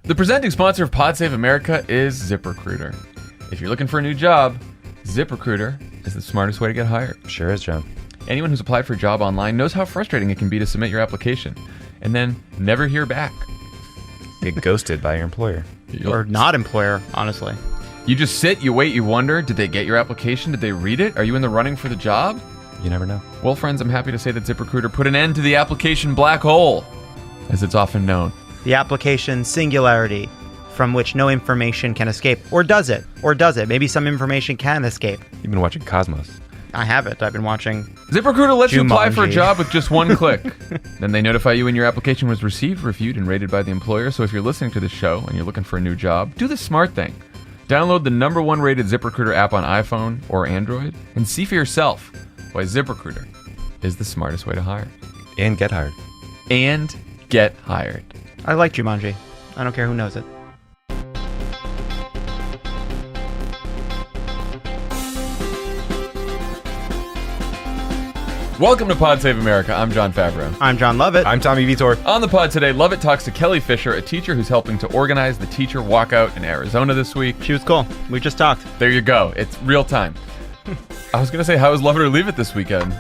The presenting sponsor of Pod Save America is ZipRecruiter. If you're looking for a new job, ZipRecruiter is the smartest way to get hired. Sure is, John. Anyone who's applied for a job online knows how frustrating it can be to submit your application and then never hear back. Get ghosted by your employer. Or not employer, honestly. You just sit, you wait, you wonder, did they get your application? Did they read it? Are you in the running for the job? You never know. Well, friends, I'm happy to say that ZipRecruiter put an end to the application black hole, as it's often known. The application singularity from which no information can escape. Or does it? Or does it? Maybe some information can escape. You've been watching Cosmos. I haven't. I've been watching ZipRecruiter lets you apply for a Jumanji. job with just one click. Then they notify you when your application was received, reviewed, and rated by the employer. So if you're listening to this show and you're looking for a new job, do the smart thing. Download the #1 rated ZipRecruiter app on iPhone or Android and see for yourself why ZipRecruiter is the smartest way to hire. And get hired. And get hired. I like Jumanji. I don't care who knows it. Welcome to Pod Save America. I'm John Favreau. I'm John Lovett. I'm Tommy Vitor. On the pod today, Lovett talks to Kelley Fisher, a teacher who's helping to organize the teacher walkout in Arizona this week. She was cool. We just talked. There you go. It's real time. I was going to say, how was Lovett or Leave It this weekend?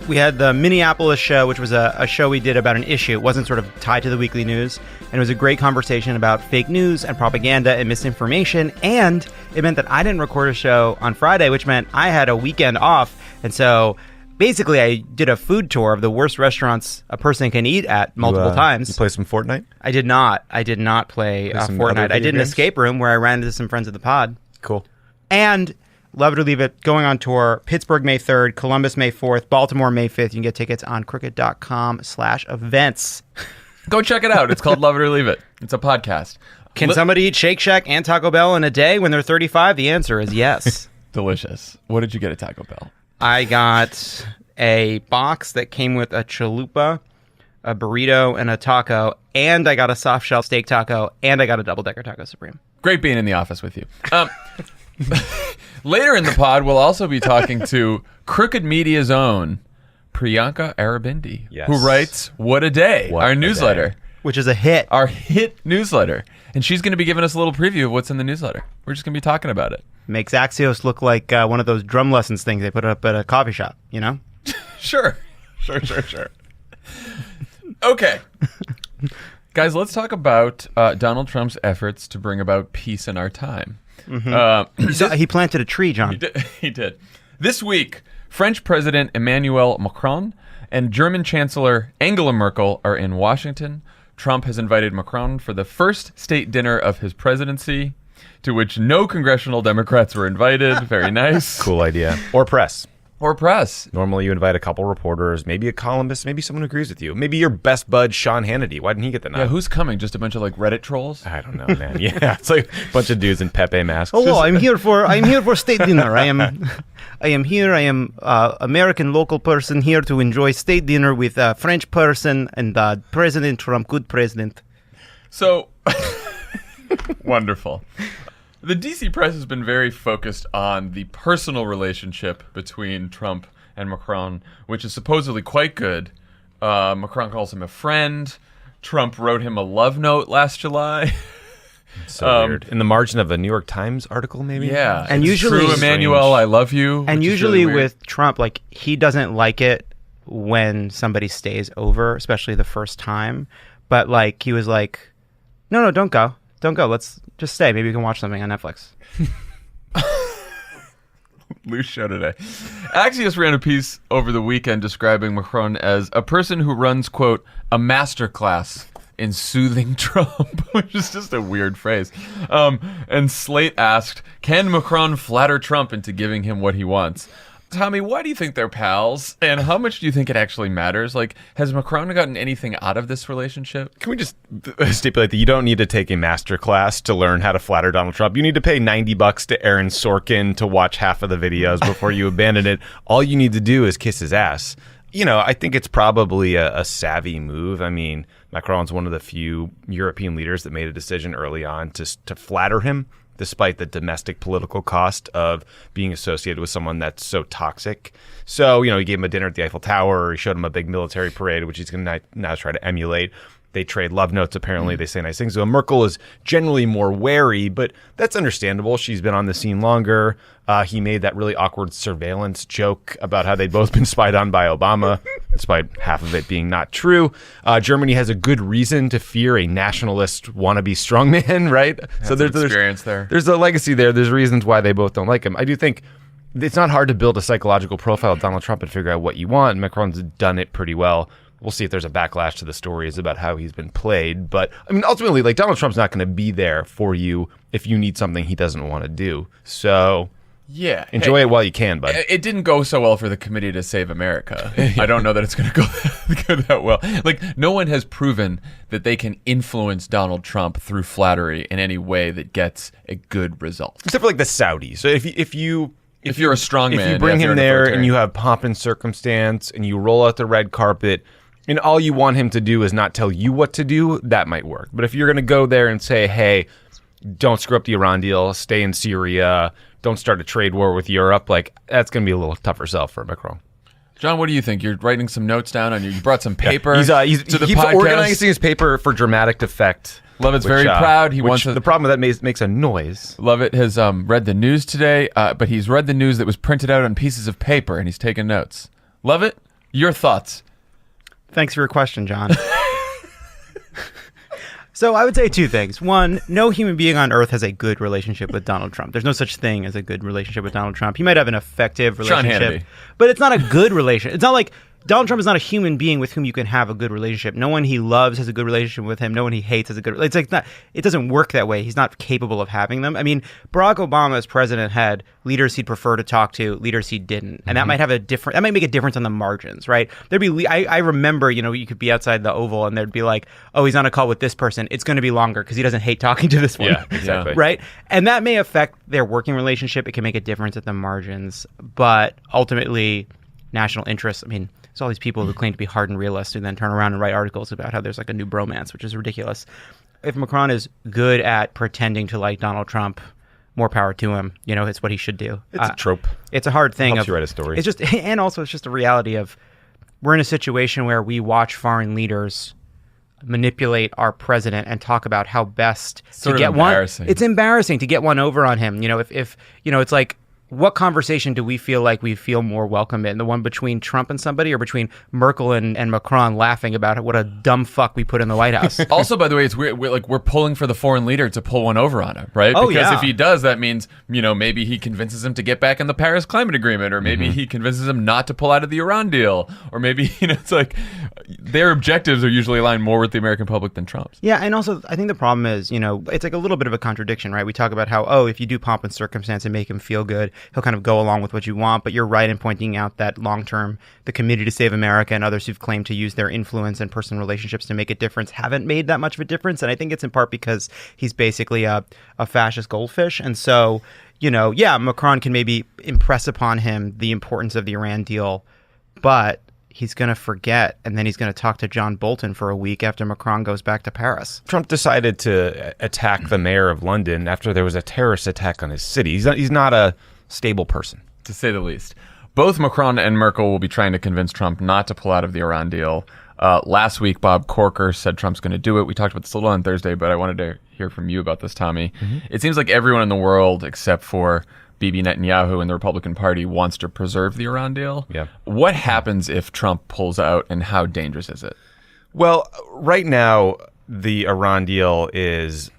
We had the Minneapolis show, which was a show we did about an issue. It wasn't sort of tied to the weekly news. And it was a great conversation about fake news and propaganda and misinformation. And it meant that I didn't record a show on Friday, which meant I had a weekend off. And so basically I did a food tour of the worst restaurants a person can eat at multiple times. You play some Fortnite? I did not. I did not play some other Fortnite. I video did an games? escape room where I ran into some friends of the pod. Cool. And Love It or Leave It, going on tour, Pittsburgh May 3rd, Columbus May 4th, Baltimore May 5th. You can get tickets on crooked.com/events. Go check it out. It's called Love It or Leave It. It's a podcast. Can somebody eat Shake Shack and Taco Bell in a day when they're 35? The answer is yes. Delicious. What did you get at Taco Bell? I got a box that came with a chalupa, a burrito, and a taco, and I got a soft shell steak taco, and I got a double-decker taco supreme. Great being in the office with you. Later in the pod, we'll also be talking to Crooked Media's own Priyanka Arabindi, Yes. who writes What a Day, What our a newsletter. Day. Which is a hit. Our hit newsletter. And she's going to be giving us a little preview of what's in the newsletter. We're just going to be talking about it. Makes Axios look like one of those drum lessons things they put up at a coffee shop, you know? Sure. Okay. Guys, let's talk about Donald Trump's efforts to bring about peace in our time. He planted a tree, John. He did. This week, French President Emmanuel Macron and German Chancellor Angela Merkel are in Washington. Trump has invited Macron for the first state dinner of his presidency, to which no congressional Democrats were invited. Very nice. Cool idea. Or press. Or press. Normally you invite a couple reporters, maybe a columnist, maybe someone who agrees with you. Maybe your best bud, Sean Hannity. Why didn't he get the nod? Yeah, who's coming? Just a bunch of like Reddit trolls? I don't know, man. Yeah, it's like a bunch of dudes in Pepe masks. Hello, I'm here for state dinner. I am here. I am American local person here to enjoy state dinner with a French person and President Trump, good president. So, wonderful. The DC press has been very focused on the personal relationship between Trump and Macron, which is supposedly quite good. Macron calls him a friend. Trump wrote him a love note last July. So weird. In the margin of a New York Times article, maybe? Yeah. And it's usually- true, Emmanuel, I love you. And which is usually really weird. with Trump, like, he doesn't like it when somebody stays over, especially the first time. But, like, he was like, no, don't go. Don't go. Let's just stay. Maybe we can watch something on Netflix. Loose show today. Axios ran a piece over the weekend describing Macron as a person who runs, quote, a masterclass in soothing Trump, which is just a weird phrase. And Slate asked, can Macron flatter Trump into giving him what he wants? Tommy, why do you think they're pals? And how much do you think it actually matters? Like, has Macron gotten anything out of this relationship? Can we just stipulate that you don't need to take a master class to learn how to flatter Donald Trump? You need to pay $90 to Aaron Sorkin to watch half of the videos before you abandon it. All you need to do is kiss his ass. You know, I think it's probably a savvy move. I mean, Macron's one of the few European leaders that made a decision early on to flatter him, despite the domestic political cost of being associated with someone that's so toxic. So, you know, he gave him a dinner at the Eiffel Tower, or he showed him a big military parade, which he's going to now try to emulate. They trade love notes, apparently. They say nice things. So Merkel is generally more wary, but that's understandable. She's been on the scene longer. He made that really awkward surveillance joke about how they'd both been spied on by Obama, despite half of it being not true. Germany has a good reason to fear a nationalist wannabe strongman, right? So there's experience there. There's a legacy there. There's reasons why they both don't like him. I do think it's not hard to build a psychological profile of Donald Trump and figure out what you want. And Macron's done it pretty well. We'll see if there's a backlash to the stories about how he's been played. But, I mean, ultimately, like, Donald Trump's not going to be there for you if you need something he doesn't want to do. So, yeah, enjoy it while you can, bud. It didn't go so well for the Committee to Save America. I don't know that it's going to go that well. Like, no one has proven that they can influence Donald Trump through flattery in any way that gets a good result. Except for, like, the Saudis. So if you're a strong man, if you bring him there and you have pomp and circumstance and you roll out the red carpet and all you want him to do is not tell you what to do, that might work. But if you're going to go there and say, hey, don't screw up the Iran deal, stay in Syria, don't start a trade war with Europe, like, that's going to be a little tougher sell for Macron. John, what do you think? You're writing some notes down on you brought some paper He's to the podcast. Organizing his paper for dramatic effect. Lovett's very proud. He wants the problem with that makes a noise. Lovett has read the news today, but he's read the news that was printed out on pieces of paper, and he's taken notes. Lovett, your thoughts? Thanks for your question, John. So I would say two things. One, no human being on earth has a good relationship with Donald Trump. There's no such thing as a good relationship with Donald Trump. He might have an effective relationship, but it's not a good relationship. It's not like Donald Trump is not a human being with whom you can have a good relationship. No one he loves has a good relationship with him. No one he hates has a good. It's like not. It doesn't work that way. He's not capable of having them. I mean, Barack Obama as president had leaders he'd prefer to talk to, leaders he didn't, and that might have a different. That might make a difference on the margins, right? There'd be. I remember, you could be outside the Oval and there'd be like, oh, he's on a call with this person. It's going to be longer because he doesn't hate talking to this one. Yeah, exactly. Right, and that may affect their working relationship. It can make a difference at the margins, but ultimately, national interests. I mean. There's all these people who claim to be hardened realists who then turn around and write articles about how there's like a new bromance, which is ridiculous. If Macron is good at pretending to like Donald Trump, more power to him. It's what he should do. It's a trope. It's a hard thing. Helps you write a story. It's just, and also it's just a reality of we're in a situation where we watch foreign leaders manipulate our president and talk about how best to get one. It's embarrassing to get one over on him. If it's like, what conversation do we feel like we feel more welcome in? The one between Trump and somebody, or between Merkel and Macron laughing about what a dumb fuck we put in the White House? Also, by the way, it's weird. We're pulling for the foreign leader to pull one over on him, right? Oh, because yeah. if he does, that means, maybe he convinces him to get back in the Paris Climate Agreement, or maybe he convinces him not to pull out of the Iran deal, or maybe, it's like their objectives are usually aligned more with the American public than Trump's. Yeah, and also I think the problem is, it's like a little bit of a contradiction, right? We talk about how, if you do pomp and circumstance and make him feel good, he'll kind of go along with what you want, but you're right in pointing out that long-term, the Committee to Save America and others who've claimed to use their influence and personal relationships to make a difference haven't made that much of a difference, and I think it's in part because he's basically a fascist goldfish, and so, Macron can maybe impress upon him the importance of the Iran deal, but he's going to forget, and then he's going to talk to John Bolton for a week after Macron goes back to Paris. Trump decided to attack the mayor of London after there was a terrorist attack on his city. He's not a stable person, to say the least. Both Macron and Merkel will be trying to convince Trump not to pull out of the Iran deal. Last week, Bob Corker said Trump's going to do it. We talked about this a little on Thursday, but I wanted to hear from you about this, Tommy. It seems like everyone in the world, except for Bibi Netanyahu and the Republican Party, wants to preserve the Iran deal. Yeah. What happens if Trump pulls out, and how dangerous is it? Well, right now, the Iran deal is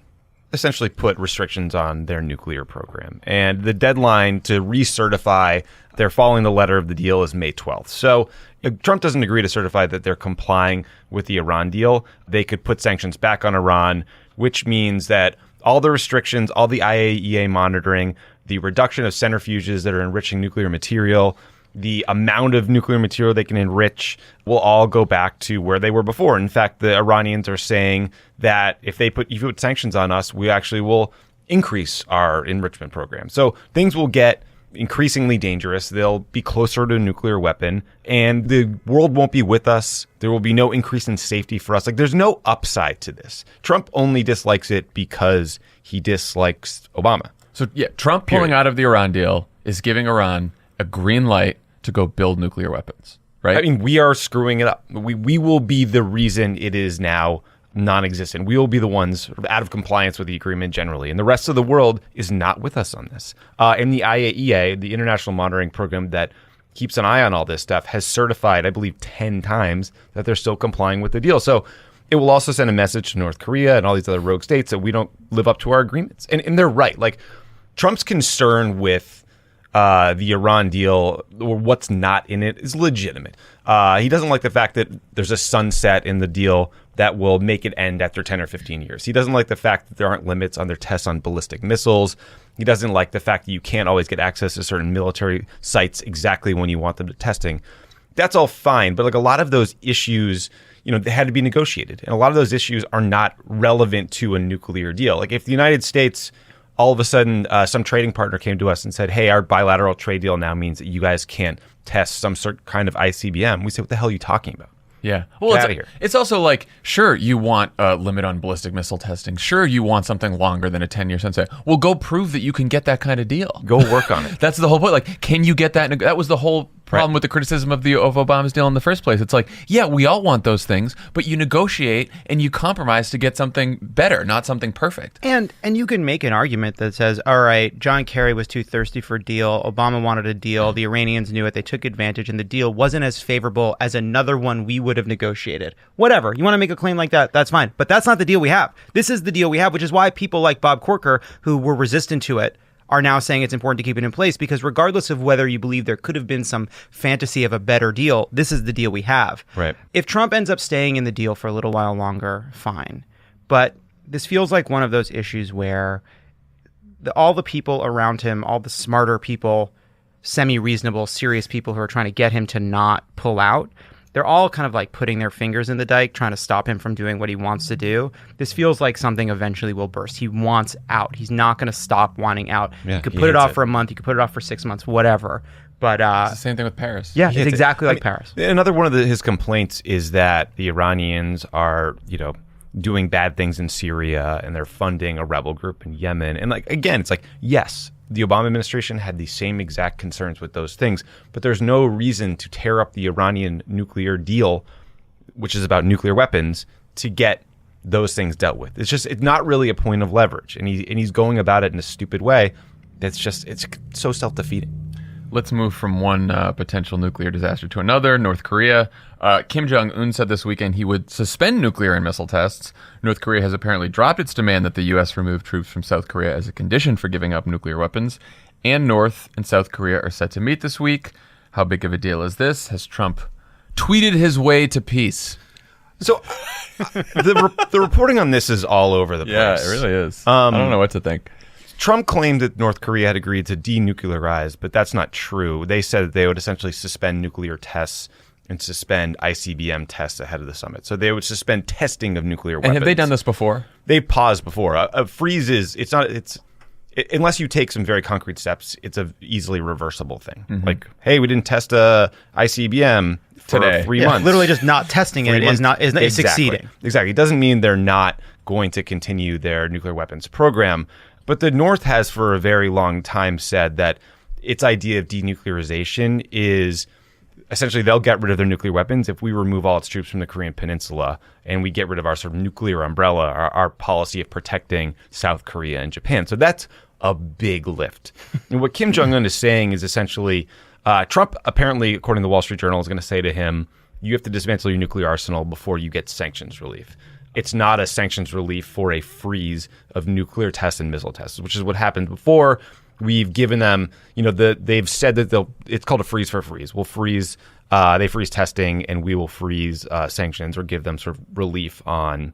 essentially put restrictions on their nuclear program. And the deadline to recertify they're following the letter of the deal is May 12th. So if Trump doesn't agree to certify that they're complying with the Iran deal, they could put sanctions back on Iran, which means that all the restrictions, all the IAEA monitoring, the reduction of centrifuges that are enriching nuclear material, the amount of nuclear material they can enrich will all go back to where they were before. In fact, the Iranians are saying that if you put sanctions on us, we actually will increase our enrichment program. So things will get increasingly dangerous. They'll be closer to a nuclear weapon, and the world won't be with us. There will be no increase in safety for us. Like, there's no upside to this. Trump only dislikes it because he dislikes Obama. So, yeah, Trump pulling out of the Iran deal is giving Iran a green light to go build nuclear weapons, right? I mean, we are screwing it up. We will be the reason it is now non-existent. We will be the ones sort of out of compliance with the agreement generally, and the rest of the world is not with us on this. And the IAEA, the International Monitoring Program that keeps an eye on all this stuff, has certified, I believe, 10 times that they're still complying with the deal. So it will also send a message to North Korea and all these other rogue states that we don't live up to our agreements. And they're right. Like, Trump's concern with the Iran deal, or what's not in it, is legitimate. He doesn't like the fact that there's a sunset in the deal that will make it end after 10 or 15 years. He doesn't like the fact that there aren't limits on their tests on ballistic missiles. He doesn't like the fact that you can't always get access to certain military sites exactly when you want them to testing. That's all fine, but like a lot of those issues, they had to be negotiated. And a lot of those issues are not relevant to a nuclear deal. Like if the United States, all of a sudden, some trading partner came to us and said, hey, our bilateral trade deal now means that you guys can't test some sort kind of ICBM. We say, what the hell are you talking about? Yeah. Well, Get it's, out of here. It's also like, sure, you want a limit on ballistic missile testing. Sure, you want something longer than a 10-year sunset. Well, go prove that you can get that kind of deal. Go work on it. That's the whole point. Like, can you get that? That was the whole problem with the criticism of Obama's deal in the first place. It's like, yeah, we all want those things, but you negotiate and you compromise to get something better, not something perfect. And you can make an argument that says, all right, John Kerry was too thirsty for a deal. Obama wanted a deal. The Iranians knew it. They took advantage, and the deal wasn't as favorable as another one we would have negotiated. Whatever. You want to make a claim like that, that's fine. But that's not the deal we have. This is the deal we have, which is why people like Bob Corker, who were resistant to it, are now saying it's important to keep it in place, because regardless of whether you believe there could have been some fantasy of a better deal, this is the deal we have. Right. If Trump ends up staying in the deal for a little while longer, fine. But this feels like one of those issues where all the people around him, all the smarter people, semi-reasonable, serious people who are trying to get him to not pull out, they're all kind of like putting their fingers in the dike, trying to stop him from doing what he wants to do. This feels like something eventually will burst. He wants out. He's not going to stop wanting out. Yeah, you could he put it hates off it. for a month. You could put it off for 6 months, whatever. But It's the same thing with Paris. yeah, He it's hates it. exactly like I mean, Paris. Another one of his complaints is that the Iranians are, doing bad things in Syria, and they're funding a rebel group in Yemen. And like, again, it's like, yes, the Obama administration had the same exact concerns with those things, but there's no reason to tear up the Iranian nuclear deal, which is about nuclear weapons, to get those things dealt with. It's not really a point of leverage, and he's going about it in a stupid way. It's so self-defeating. Let's move from one potential nuclear disaster to another. North Korea. Kim Jong-un said this weekend he would suspend nuclear and missile tests. North Korea has apparently dropped its demand that the U.S. remove troops from South Korea as a condition for giving up nuclear weapons. And North and South Korea are set to meet this week. How big of a deal is this? Has Trump tweeted his way to peace? So the reporting on this is all over the place. Yeah, it really is. I don't know what to think. Trump claimed that North Korea had agreed to denuclearize, but that's not true. They said that they would essentially suspend nuclear tests and suspend ICBM tests ahead of the summit. So they would suspend testing of nuclear weapons. And have they done this before? They paused before. A freeze unless you take some very concrete steps, it's a easily reversible thing. Mm-hmm. Like, hey, we didn't test a ICBM for Today. 3 months. Literally just not testing it is succeeding. Exactly. It doesn't mean they're not going to continue their nuclear weapons program. But the North has for a very long time said that its idea of denuclearization is essentially they'll get rid of their nuclear weapons if we remove all its troops from the Korean Peninsula and we get rid of our sort of nuclear umbrella, our policy of protecting South Korea and Japan. So that's a big lift. And what Kim Jong-un is saying is essentially Trump, apparently, according to the Wall Street Journal, is going to say to him, you have to dismantle your nuclear arsenal before you get sanctions relief. It's not a sanctions relief for a freeze of nuclear tests and missile tests, which is what happened before. We've given them, they've said that it's called a freeze for a freeze. We'll freeze, they freeze testing, and we will freeze sanctions or give them sort of relief on,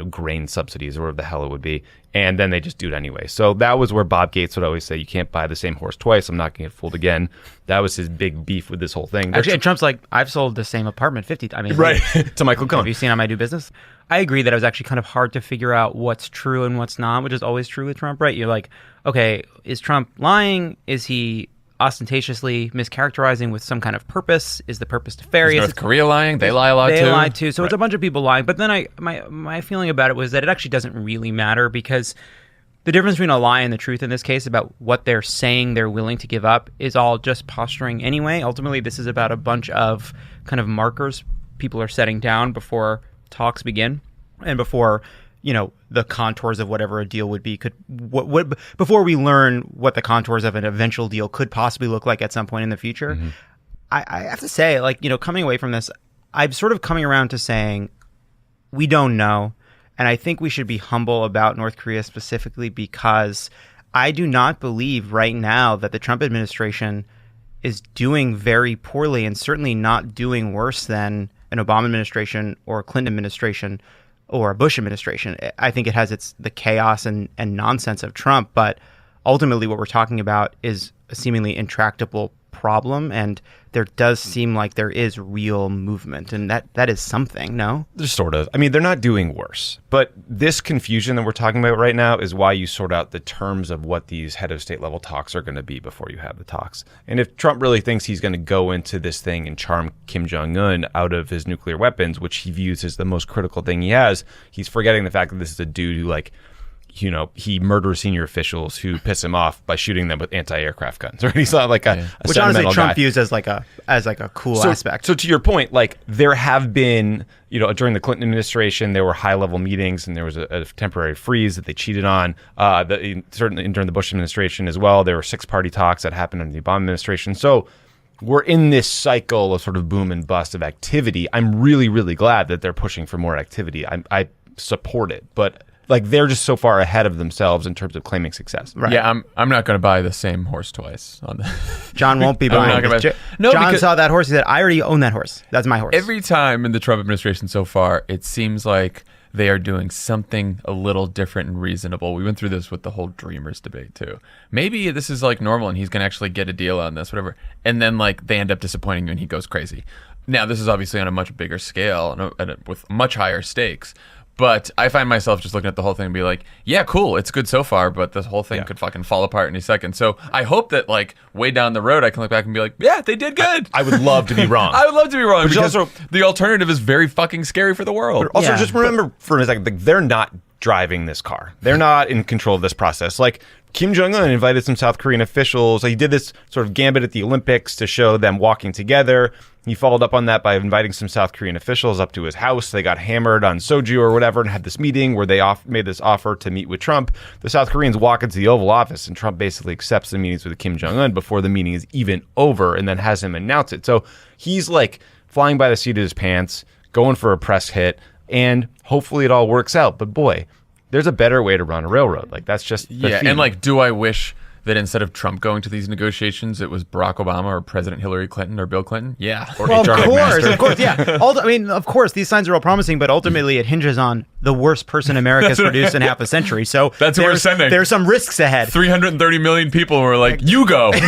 grain subsidies or whatever the hell it would be. And then they just do it anyway. So that was where Bob Gates would always say, you can't buy the same horse twice. I'm not going to get fooled again. That was his big beef with this whole thing. Actually, and Trump's like, I've sold the same apartment 50 times. Right. To Michael Cohen. Have you seen how I do business? I agree that it was actually kind of hard to figure out what's true and what's not, which is always true with Trump, right? You're like, okay, is Trump lying? Is he ostentatiously mischaracterizing with some kind of purpose? Is the purpose nefarious? Is North Korea lying? They lie a lot too. They lie too. So it's a bunch of people lying. But then my feeling about it was that it actually doesn't really matter, because the difference between a lie and the truth in this case about what they're saying they're willing to give up is all just posturing anyway. Ultimately, this is about a bunch of kind of markers people are setting down before talks begin. and before the contours of whatever a deal would be before we learn what the contours of an eventual deal could possibly look like at some point in the future. I have to say, coming away from this, I'm sort of coming around to saying we don't know. And I think we should be humble about North Korea specifically, because I do not believe right now that the Trump administration is doing very poorly, and certainly not doing worse than an Obama administration or a Clinton administration or a Bush administration. I think it has the chaos and nonsense of Trump, but ultimately what we're talking about is a seemingly intractable problem, and there does seem like there is real movement, and that is something. No, there's sort of. I mean, they're not doing worse, but this confusion that we're talking about right now is why you sort out the terms of what these head of state level talks are going to be before you have the talks. And if Trump really thinks he's going to go into this thing and charm Kim Jong-un out of his nuclear weapons, which he views as the most critical thing he has, he's forgetting the fact that this is a dude who he murders senior officials who piss him off by shooting them with anti-aircraft guns. Right? He's not like a which honestly Trump guy. Views as like a cool aspect. So to your point, there have been, during the Clinton administration, there were high-level meetings and there was a temporary freeze that they cheated on. Certainly during the Bush administration as well, there were 6-party talks that happened under the Obama administration. So we're in this cycle of sort of boom and bust of activity. I'm really, really glad that they're pushing for more activity. I support it, but they're just so far ahead of themselves in terms of claiming success. Right. Yeah, I'm not going to buy the same horse twice. On the John won't be buying it. John saw that horse. He said, "I already own that horse. That's my horse." Every time in the Trump administration so far, it seems like they are doing something a little different and reasonable. We went through this with the whole Dreamers debate too. Maybe this is normal and he's going to actually get a deal on this, whatever. And then they end up disappointing you and he goes crazy. Now, this is obviously on a much bigger scale and with much higher stakes. But I find myself just looking at the whole thing and be like, yeah, cool, it's good so far, but this whole thing could fucking fall apart in a second. So I hope that way down the road I can look back and be like, yeah, they did good. I would love to be wrong. I would love to be wrong, but because also, the alternative is very fucking scary for the world. But also just remember for a second, they're not driving this car. They're not in control of this process. Kim Jong-un invited some South Korean officials. He did this sort of gambit at the Olympics to show them walking together. He followed up on that by inviting some South Korean officials up to his house. They got hammered on soju or whatever and had this meeting where they made this offer to meet with Trump. The South Koreans walk into the Oval Office and Trump basically accepts the meetings with Kim Jong-un before the meeting is even over and then has him announce it. So he's flying by the seat of his pants, going for a press hit, and hopefully it all works out. But boy, there's a better way to run a railroad. That's just the theme. And do I wish that instead of Trump going to these negotiations, it was Barack Obama or President Hillary Clinton or Bill Clinton? Yeah. Or of course, yeah. Of course, these signs are all promising, but ultimately it hinges on the worst person America has produced in half a century. So that's what we're sending. There's some risks ahead. 330 million people who are like, you go. Yeah,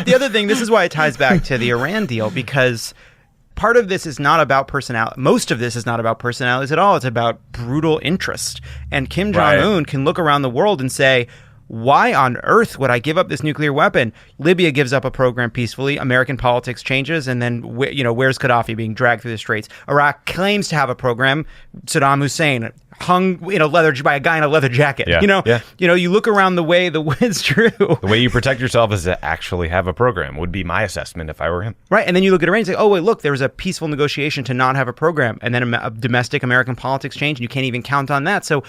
the other thing, this is why it ties back to the Iran deal, because part of this is not about personality. Most of this is not about personalities at all. It's about brutal interest. And Kim Jong-un can look around the world and say, why on earth would I give up this nuclear weapon? Libya gives up a program peacefully. American politics changes. And then, where's Gaddafi being dragged through the streets? Iraq claims to have a program. Saddam Hussein hung by a guy in a leather jacket. Yeah. You look around it's true. The way you protect yourself is to actually have a program, would be my assessment if I were him. Right. And then you look at Iran and say, oh, wait, look, there was a peaceful negotiation to not have a program. And then a domestic American politics change, and you can't even count on that. So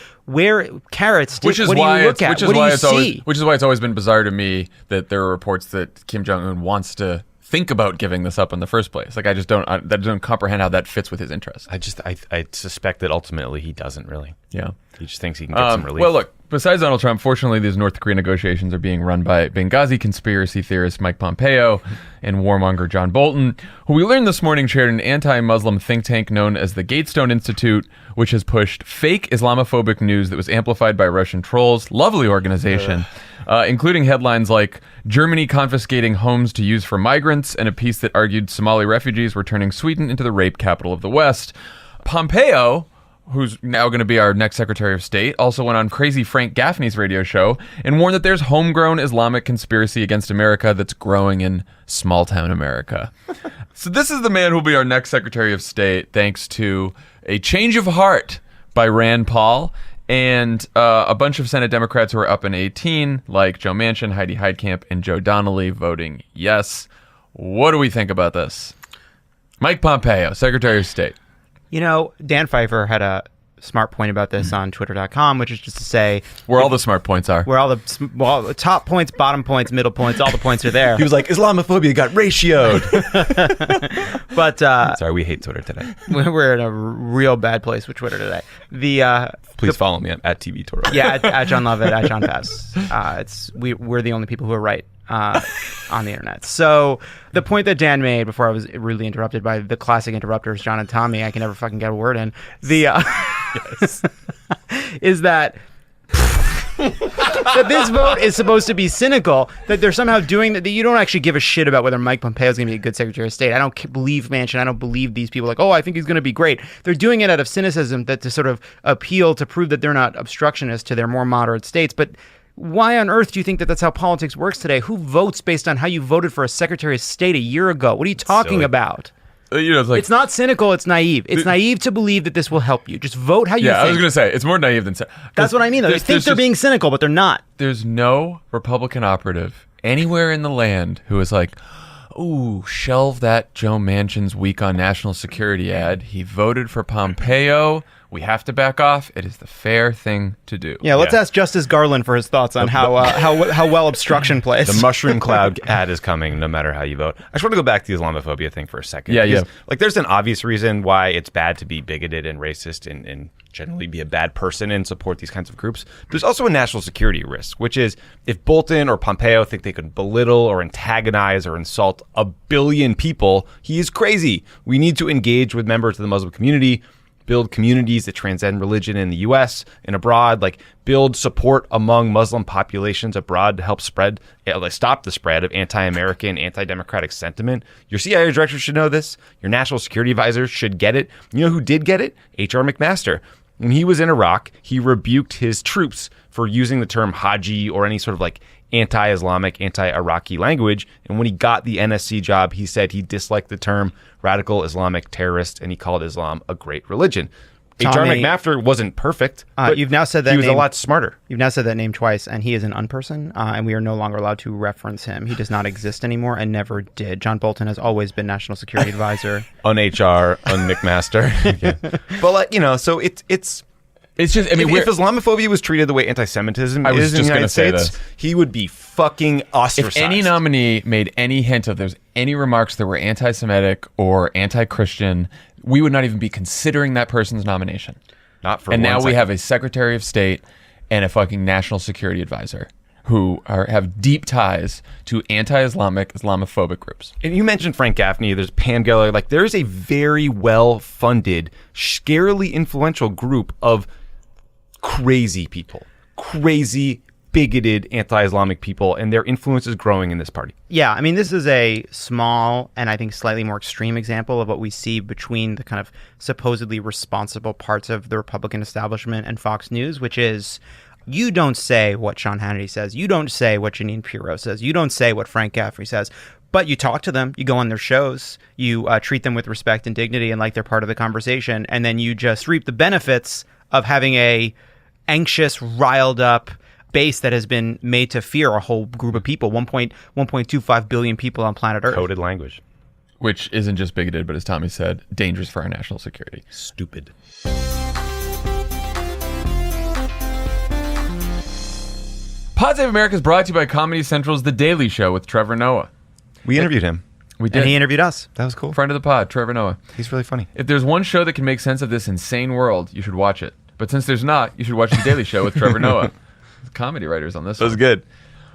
carrots stick, what do you look at? What do you see? Which is why it's always been bizarre to me that there are reports that Kim Jong-un wants to think about giving this up in the first place. I just don't comprehend how that fits with his interests. I suspect that ultimately he doesn't really. Yeah. He just thinks he can get some relief. Well, look, besides Donald Trump, fortunately, these North Korea negotiations are being run by Benghazi conspiracy theorist Mike Pompeo and warmonger John Bolton, who we learned this morning chaired an anti-Muslim think tank known as the Gatestone Institute, which has pushed fake Islamophobic news that was amplified by Russian trolls. Lovely organization. Including headlines like Germany confiscating homes to use for migrants, and a piece that argued Somali refugees were turning Sweden into the rape capital of the West. Pompeo, who's now going to be our next Secretary of State, also went on Crazy Frank Gaffney's radio show and warned that there's homegrown Islamic conspiracy against America that's growing in small-town America. So this is the man who'll be our next Secretary of State, thanks to a change of heart by Rand Paul and a bunch of Senate Democrats who are up in 18, like Joe Manchin, Heidi Heitkamp, and Joe Donnelly, voting yes. What do we think about this? Mike Pompeo, Secretary of State. You know, Dan Pfeiffer had a smart point about this on twitter.com, which is just to say Where all the smart points are. where all the top points, bottom points, middle points, all the points are there. He was like, Islamophobia got ratioed. But Sorry, we hate Twitter today. we're in a real bad place with Twitter today. Please follow me at TV Toro. Yeah, at John Lovett, at John Pass. We're the only people who are right on the internet. So the point that Dan made before I was rudely interrupted by the classic interrupters, John and Tommy, I can never fucking get a word in. Is that that this vote is supposed to be cynical, that they're somehow doing that you don't actually give a shit about whether Mike Pompeo is going to be a good Secretary of State. I don't believe Manchin. I don't believe these people like, oh, I think he's going to be great. They're doing it out of cynicism, that to sort of appeal to prove that they're not obstructionists to their more moderate states. But why on earth do you think that that's how politics works today? Who votes based on how you voted for a Secretary of State a year ago? What are you talking about? It's not cynical, it's naive. It's naive to believe that this will help you. Just vote how you think. I was going to say, it's more naive than... That's what I mean, though. They think they're being cynical, but they're not. There's no Republican operative anywhere in the land who is like, ooh, shelve that Joe Manchin's weak on national security ad. He voted for Pompeo. We have to back off. It is the fair thing to do. Yeah, let's ask Justice Garland for his thoughts on how well obstruction plays. The mushroom cloud ad is coming no matter how you vote. I just want to go back to the Islamophobia thing for a second. Yeah. Like, there's an obvious reason why it's bad to be bigoted and racist and generally be a bad person and support these kinds of groups. There's also a national security risk, which is if Bolton or Pompeo think they could belittle or antagonize or insult 1 billion people, he is crazy. We need to engage with members of the Muslim community, build communities that transcend religion in the U.S. and abroad, like build support among Muslim populations abroad to help stop the spread of anti-American, anti-democratic sentiment. Your CIA director should know this. Your national security advisor should get it. You know who did get it? H.R. McMaster. When he was in Iraq, he rebuked his troops for using the term Haji or any sort of like anti-Islamic, anti-Iraqi language. And when he got the NSC job, he said he disliked the term radical Islamic terrorist, and he called Islam a great religion. H.R. McMaster wasn't perfect, but you've now said that he was a lot smarter. You've now said that name twice, and he is an unperson, and we are no longer allowed to reference him. He does not exist anymore and never did. John Bolton has always been National Security Advisor. Un-HR, un-McMaster. Yeah. But, so it's just, I mean, if Islamophobia was treated the way anti-Semitism is in the United States, he would be fucking ostracized. If any nominee made any hint of there's any remarks that were anti-Semitic or anti-Christian, we would not even be considering that person's nomination. Not for And one now second. we have a Secretary of State and a fucking National Security Advisor who have deep ties to anti-Islamic, Islamophobic groups. And you mentioned Frank Gaffney, there's Pam Geller, like there's a very well-funded, scarily influential group of crazy people, crazy, bigoted, anti-Islamic people, and their influence is growing in this party. Yeah, I mean, this is a small and I think slightly more extreme example of what we see between the kind of supposedly responsible parts of the Republican establishment and Fox News, which is you don't say what Sean Hannity says. You don't say what Jeanine Pirro says. You don't say what Frank Gaffney says. But you talk to them, you go on their shows, you treat them with respect and dignity and like they're part of the conversation, and then you just reap the benefits of having a anxious, riled up base that has been made to fear a whole group of people, 1.25 billion people on planet Earth. Coded language. Which isn't just bigoted, but as Tommy said, dangerous for our national security. Stupid. Pod Save America is brought to you by Comedy Central's The Daily Show with Trevor Noah. We interviewed him. We did. And he interviewed us. That was cool. Friend of the pod, Trevor Noah. He's really funny. If there's one show that can make sense of this insane world, you should watch it. But since there's not, you should watch The Daily Show with Trevor Noah. Comedy writers on this That was one. good.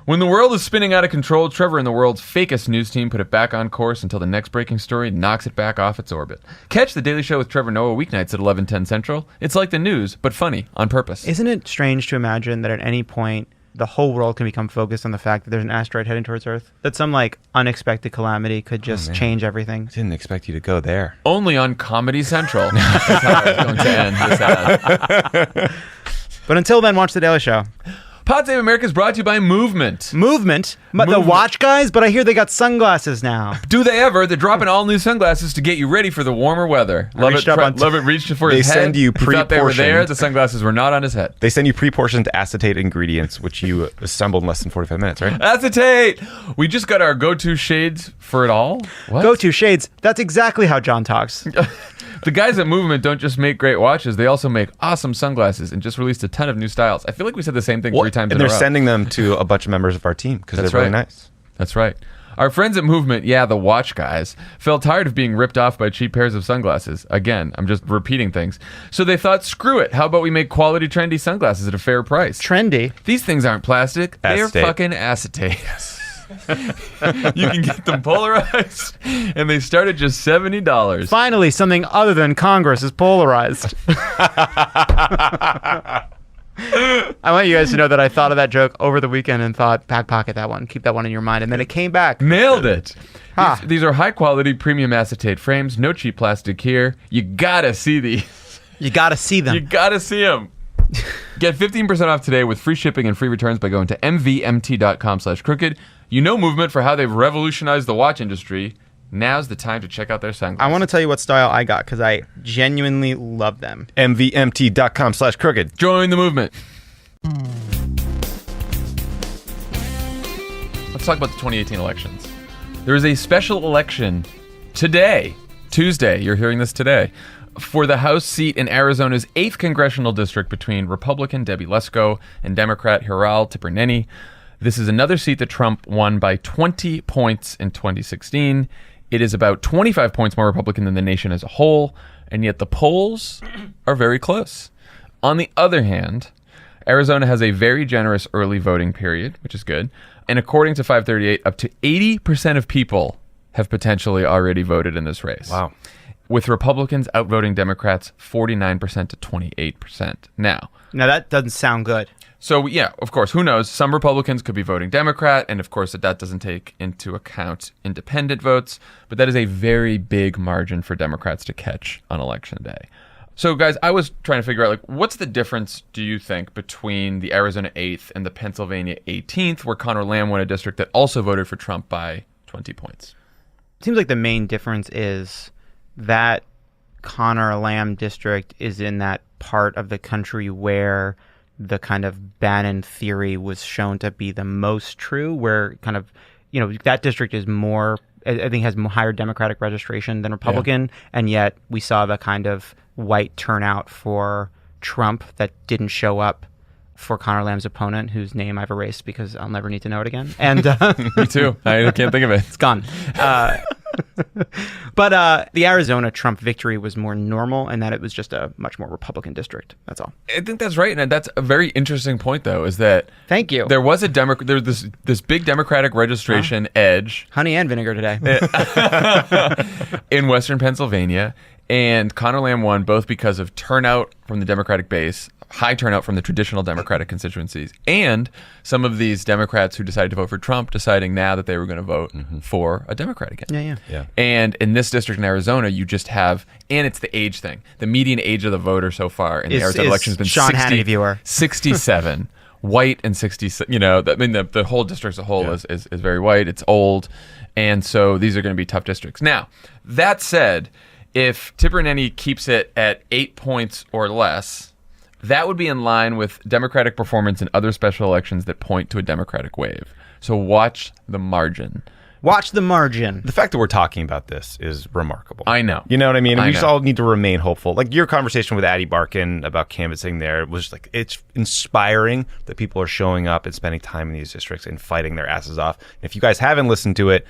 When the world is spinning out of control, Trevor and the world's fakest news team put it back on course until the next breaking story knocks it back off its orbit. Catch The Daily Show with Trevor Noah weeknights at 11:10 Central. It's like the news, but funny, on purpose. Isn't it strange to imagine that at any point the whole world can become focused on the fact that there's an asteroid heading towards Earth? That some unexpected calamity could just change everything. I didn't expect you to go there. Only on Comedy Central. That's how it's going to end this ad. But until then, watch The Daily Show. Pod Save America is brought to you by Movement. Movement? But the watch guys? But I hear they got sunglasses now. Do they ever? They're dropping all new sunglasses to get you ready for the warmer weather. reached up on- Lovett reached for They his head. send you He thought they were there. pre-portioned- The sunglasses were not on his head. They send you pre-portioned acetate ingredients, which you assembled in less than 45 minutes, right? Acetate! We just got our go-to shades for it all. What? Go-to shades. That's exactly how John talks. The guys at Movement don't just make great watches; they also make awesome sunglasses and just released a ton of new styles. I feel like we said the same thing 3 times in a row. And they're sending them to a bunch of members of our team because they're really nice. That's right. Our friends at Movement, the watch guys, felt tired of being ripped off by cheap pairs of sunglasses. Again, I'm just repeating things. So they thought, screw it. How about we make quality, trendy sunglasses at a fair price? Trendy? These things aren't plastic. They're Acetate. fucking acetate. You can get them polarized, and they start at just $70. Finally, something other than Congress is polarized. I want you guys to know that I thought of that joke over the weekend and thought, back pocket that one. Keep that one in your mind. And then it came back. Nailed it. Ah. These are high-quality premium acetate frames. No cheap plastic here. You gotta see these. You got to see them. You gotta see them. Get 15% off today with free shipping and free returns by going to mvmt.com/crooked. You know Movement for how they've revolutionized the watch industry. Now's the time to check out their sunglasses. I want to tell you what style I got because I genuinely love them. mvmt.com/crooked. Join the movement. Let's talk about the 2018 elections. There is a special election today, Tuesday. You're hearing this today. For the House seat in Arizona's 8th congressional district between Republican Debbie Lesko and Democrat Hiral Tipirneni. This is another seat that Trump won by 20 points in 2016. It is about 25 points more Republican than the nation as a whole, and yet the polls are very close. On the other hand, Arizona has a very generous early voting period, which is good. And according to 538, up to 80% of people have potentially already voted in this race. Wow. With Republicans outvoting Democrats 49% to 28%. Now that doesn't sound good. So, of course, who knows? Some Republicans could be voting Democrat, and of course that doesn't take into account independent votes, but that is a very big margin for Democrats to catch on Election Day. So, guys, I was trying to figure out, what's the difference, do you think, between the Arizona 8th and the Pennsylvania 18th, where Conor Lamb won a district that also voted for Trump by 20 points? It seems like the main difference is that Conor Lamb district is in that part of the country where the kind of Bannon theory was shown to be the most true, where kind of, that district is more, I think has higher Democratic registration than Republican, and yet we saw the kind of white turnout for Trump that didn't show up for Conor Lamb's opponent, whose name I've erased because I'll never need to know it again. And Me too. I can't think of it. It's gone. But the Arizona Trump victory was more normal, and that it was just a much more Republican district. That's all. I think that's right, and that's a very interesting point, though, is that Thank you. There was this big Democratic registration edge Honey and vinegar today. in Western Pennsylvania, and Conor Lamb won both because of turnout from the Democratic base, high turnout from the traditional Democratic constituencies, and some of these Democrats who decided to vote for Trump deciding now that they were going to vote for a Democrat again. Yeah. And in this district in Arizona, you just have, and it's the age thing. The median age of the voter so far in the Arizona election has been Sean Hannity viewer. 67. White and 60, the whole district as a whole is very white. It's old. And so these are going to be tough districts. Now, that said, if Tipirneni keeps it at 8 points or less, that would be in line with Democratic performance in other special elections that point to a Democratic wave. So watch the margin. Watch the margin. The fact that we're talking about this is remarkable. I know. You know what I mean? And I we just know. all need to remain hopeful. Like your conversation with Addie Barkin about canvassing there was like, it's inspiring that people are showing up and spending time in these districts and fighting their asses off. And if you guys haven't listened to it,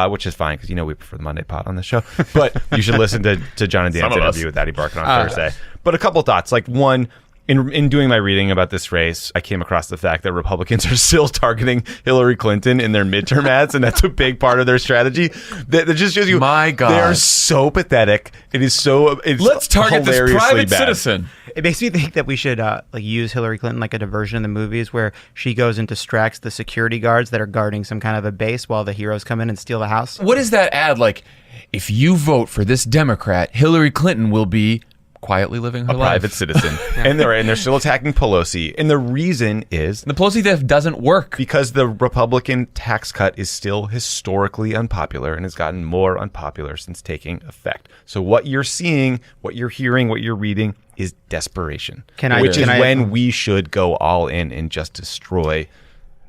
which is fine because we prefer the Monday pod on this show, but you should listen to John and Dan's interview with Addie Barkin on Thursday. But a couple thoughts. Like one, in doing my reading about this race, I came across the fact that Republicans are still targeting Hillary Clinton in their midterm ads, and that's a big part of their strategy. That just shows you, My God. they're so pathetic. It's Let's target this hilariously private bad. citizen. It makes me think that we should use Hillary Clinton like a diversion in the movies where she goes and distracts the security guards that are guarding some kind of a base while the heroes come in and steal the house. What is that ad like? If you vote for this Democrat, Hillary Clinton will be quietly living her A life. private citizen. And they're still attacking Pelosi. And the reason is The Pelosi theft doesn't work. because the Republican tax cut is still historically unpopular and has gotten more unpopular since taking effect. So what you're seeing, what you're hearing, what you're reading is desperation. Which is when we should go all in and just destroy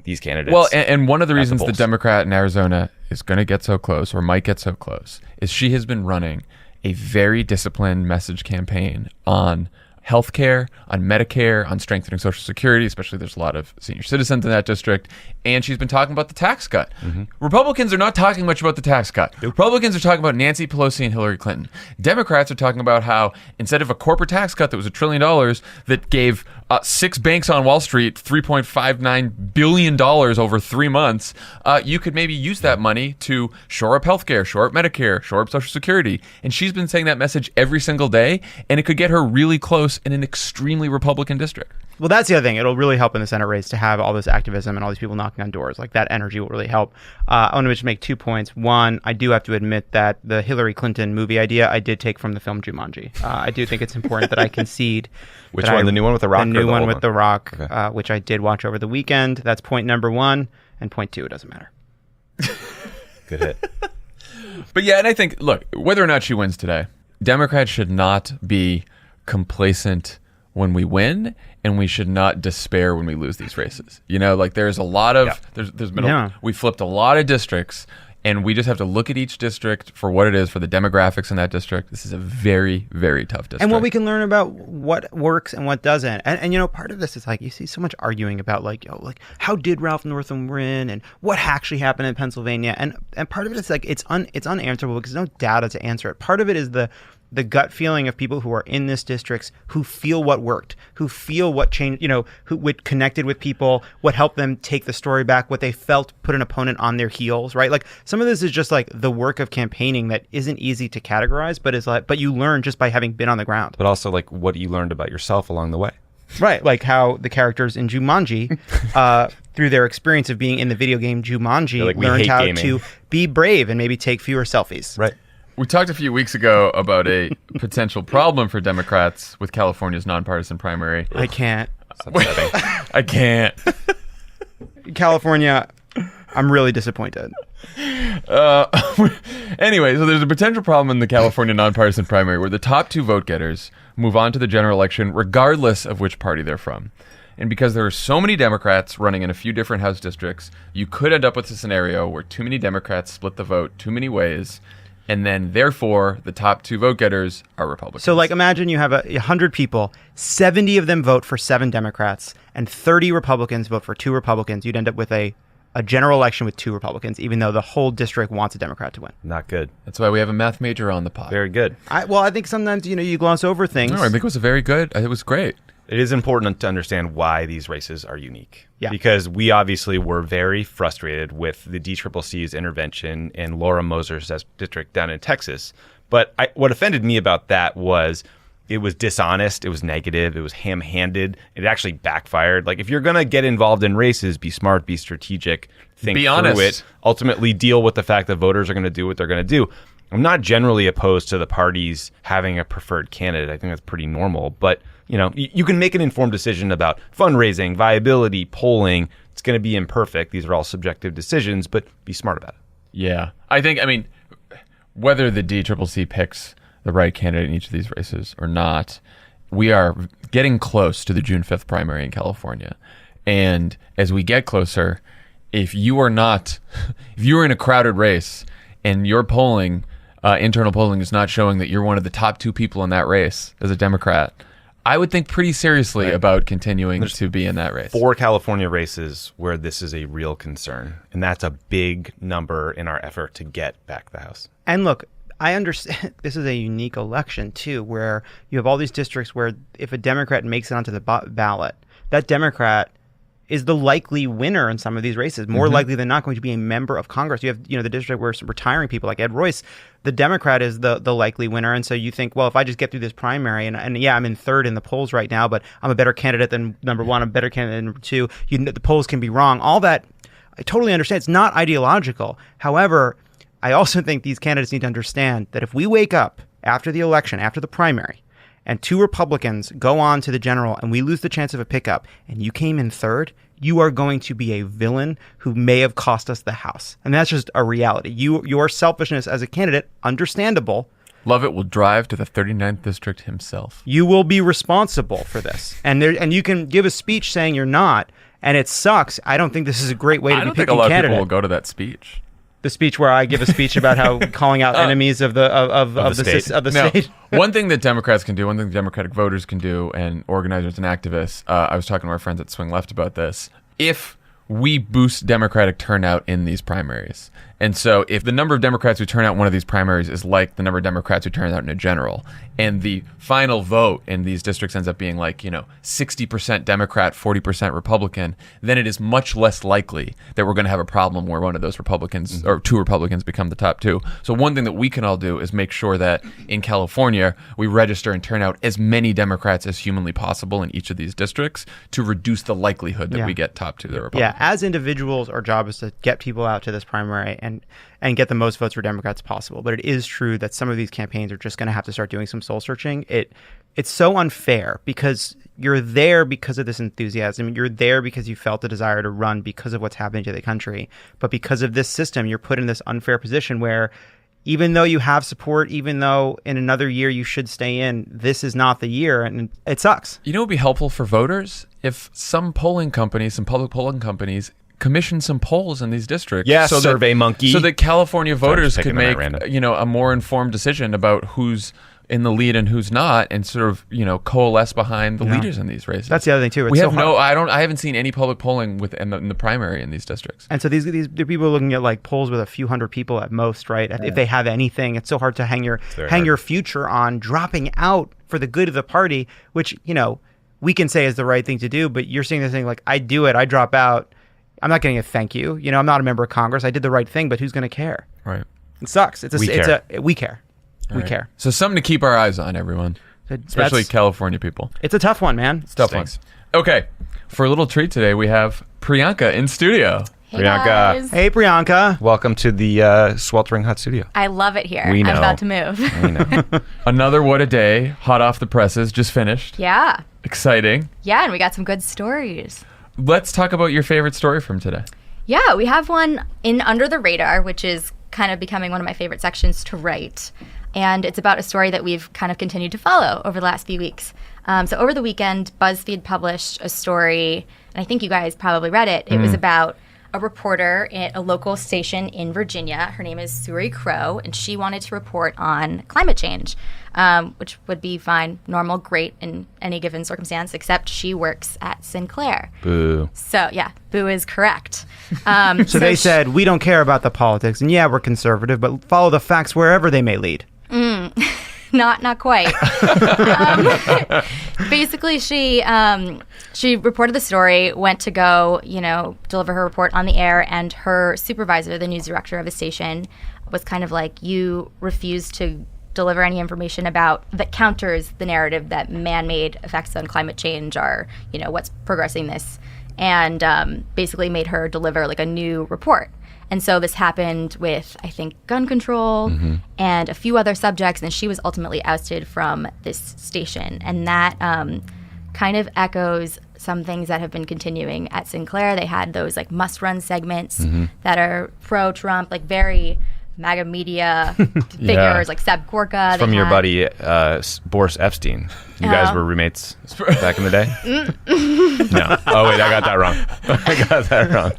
these candidates. Well, and one of the reasons the polls. Democrat in Arizona is going to get so close or might get so close is she has been running a very disciplined message campaign on healthcare, on Medicare, on strengthening Social Security, especially there's a lot of senior citizens in that district. And she's been talking about the tax cut. Republicans are not talking much about the tax cut. Republicans are talking about Nancy Pelosi and Hillary Clinton. Democrats are talking about how instead of a corporate tax cut that was $1 trillion that gave 6 banks on Wall Street $3.59 billion over 3 months, you could maybe use that money to shore up healthcare, shore up Medicare, shore up Social Security. And she's been saying that message every single day, and it could get her really close in an extremely Republican district. Well, that's the other thing. It'll really help in the Senate race to have all this activism and all these people knocking on doors. Like, that energy will really help. I want to just make 2 points. One, I do have to admit that the Hillary Clinton movie idea I did take from the film Jumanji. I do think it's important that I concede. Which one? The new one with The Rock? The new one with The Rock, Okay. which I did watch over the weekend. That's point number 1. And point 2, it doesn't matter. Good hit. But yeah, and I think, look, whether or not she wins today, Democrats should not be complacent when we win, and we should not despair when we lose these races. You know, like there's a lot of there's been we flipped a lot of districts, and we just have to look at each district for what it is, for the demographics in that district. This is a very, very tough district. And what we can learn about what works and what doesn't. And you know, part of this is like you see so much arguing about like how did Ralph Northam win and what actually happened in Pennsylvania. And part of it is like it's unanswerable because there's no data to answer it. Part of it is the gut feeling of people who are in this districts who feel what worked, who feel what changed, you know, who connected with people, what helped them take the story back, what they felt put an opponent on their heels, right? Like some of this is just like the work of campaigning that isn't easy to categorize, but you learn just by having been on the ground. But also like what you learned about yourself along the way. Right, like how the characters in Jumanji, through their experience of being in the video game Jumanji, like, learned how to be brave and maybe take fewer selfies. Right. We talked a few weeks ago about a potential problem for Democrats with California's nonpartisan primary. I can't. I can't. California, I'm really disappointed. Anyway, so there's a potential problem in the California nonpartisan primary where the top 2 vote getters move on to the general election regardless of which party they're from. And because there are so many Democrats running in a few different House districts, you could end up with a scenario where too many Democrats split the vote too many ways, and then therefore the top 2 vote getters are Republicans. So like imagine you have 100 people, 70 of them vote for 7 Democrats, and 30 Republicans vote for 2 Republicans. You'd end up with a general election with 2 Republicans, even though the whole district wants a Democrat to win. Not good. That's why we have a math major on the pod. Very good. I think sometimes, you know, you gloss over things. No, I think it was it was great. It is important to understand why these races are unique. Yeah. Because we obviously were very frustrated with the DCCC's intervention in Laura Moser's district down in Texas. But what offended me about that was it was dishonest, it was negative, it was ham-handed, it actually backfired. Like, if you're going to get involved in races, be smart, be strategic, think be through honest. it, ultimately deal with the fact that voters are going to do what they're going to do. I'm not generally opposed to the parties having a preferred candidate. I think that's pretty normal. But, you know, you can make an informed decision about fundraising, viability, polling. It's going to be imperfect. These are all subjective decisions, but be smart about it. Yeah. I mean, whether the DCCC picks the right candidate in each of these races or not, we are getting close to the June 5th primary in California. And as we get closer, if you are in a crowded race and your polling, internal polling is not showing that you're one of the top 2 people in that race as a Democrat, I would think pretty seriously about continuing to be in that race. 4 California races where this is a real concern, and that's a big number in our effort to get back the House. And look, I understand this is a unique election, too, where you have all these districts where if a Democrat makes it onto the ballot, that Democrat is the likely winner in some of these races, more likely than not going to be a member of Congress. You have, you know, the district where some retiring people like Ed Royce, the Democrat is the likely winner. And so you think, well, if I just get through this primary and yeah, I'm in 3rd in the polls right now, but I'm a better candidate than number 1, I'm a better candidate than number 2. The polls can be wrong. All that, I totally understand. It's not ideological. However, I also think these candidates need to understand that if we wake up after the election, after the primary, and 2 Republicans go on to the general and we lose the chance of a pickup and you came in 3rd, you are going to be a villain who may have cost us the House. And that's just a reality. Your selfishness as a candidate, understandable. Lovett will drive to the 39th district himself. You will be responsible for this. And you can give a speech saying you're not, and it sucks. I don't think this is a great way to be picking a candidate. I don't think a lot of people will go to that speech. The speech where I give a speech about how calling out enemies of the state. One thing that Democrats can do, one thing Democratic voters can do, and organizers and activists, I was talking to our friends at Swing Left about this, if we boost Democratic turnout in these primaries. And so if the number of Democrats who turn out in one of these primaries is like the number of Democrats who turn out in a general, and the final vote in these districts ends up being like, 60% Democrat, 40% Republican, then it is much less likely that we're going to have a problem where one of those Republicans or two Republicans become the top two. So one thing that we can all do is make sure that in California, we register and turn out as many Democrats as humanly possible in each of these districts to reduce the likelihood that we get top two the Republicans. Yeah, as individuals, our job is to get people out to this primary and get the most votes for Democrats possible. But it is true that some of these campaigns are just going to have to start doing some soul searching. It's so unfair because you're there because of this enthusiasm. You're there because you felt the desire to run because of what's happening to the country. But because of this system, you're put in this unfair position where even though you have support, even though in another year you should stay in, this is not the year, and it sucks. You know what would be helpful for voters? If some public polling companies commission some polls in these districts. Yeah, SurveyMonkey. So that California voters could make, random. A more informed decision about who's in the lead and who's not, and sort of, coalesce behind the leaders in these races. That's the other thing too. I haven't seen any public polling in the primary in these districts. And so these people are looking at like polls with a few hundred people at most, right? If they have anything, it's so hard to hang your future on dropping out for the good of the party, which, we can say is the right thing to do, but you're seeing this thing like, I do it, I drop out. I'm not getting a thank you. I'm not a member of Congress. I did the right thing, but who's going to care? Right. It sucks. We care. We care. So something to keep our eyes on, everyone. Especially California people. It's a tough one, man. It's a tough one. Okay. For a little treat today, we have Priyanka in studio. Hey Priyanka. guys. Hey, Priyanka. Welcome to the sweltering hot studio. I love it here. We know. I'm about to move. I know. Another What a Day, hot off the presses, just finished. Yeah. Exciting. Yeah, and we got some good stories. Let's talk about your favorite story from today. Yeah, we have one in Under the Radar, which is kind of becoming one of my favorite sections to write. And it's about a story that we've kind of continued to follow over the last few weeks. So over the weekend, BuzzFeed published a story, and I think you guys probably read it. It was about a reporter at a local station in Virginia. Her name is Suri Crow, and she wanted to report on climate change, which would be fine, normal, great in any given circumstance, except she works at Sinclair. Boo. So, yeah, boo is correct. So they said, we don't care about the politics, and yeah, we're conservative, but follow the facts wherever they may lead. Not quite. Basically, she reported the story, went to go, deliver her report on the air, and her supervisor, the news director of the station, was kind of like, you refuse to deliver any information that counters the narrative that man-made effects on climate change are, what's progressing this, and basically made her deliver like a new report. And so this happened with, I think, gun control and a few other subjects, and she was ultimately ousted from this station. And that kind of echoes some things that have been continuing at Sinclair. They had those like must-run segments that are pro-Trump, like very MAGA media figures, like Seb Gorka. From your buddy Boris Epstein. You guys were roommates back in the day? No. Oh, wait, I got that wrong.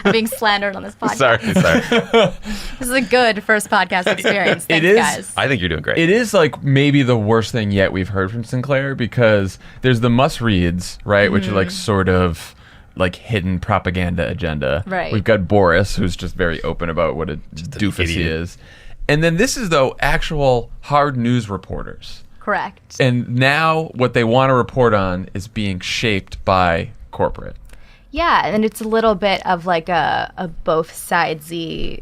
I'm being slandered on this podcast. Sorry. This is a good first podcast experience. Thanks, guys. I think you're doing great. It is like maybe the worst thing yet we've heard from Sinclair, because there's the must-reads, right, which are like sort of like hidden propaganda agenda. Right. We've got Boris, who's just very open about what a doofus he is. And then this is, though, actual hard news reporters. Correct. And now what they want to report on is being shaped by corporate. Yeah, and it's a little bit of like a both sidesy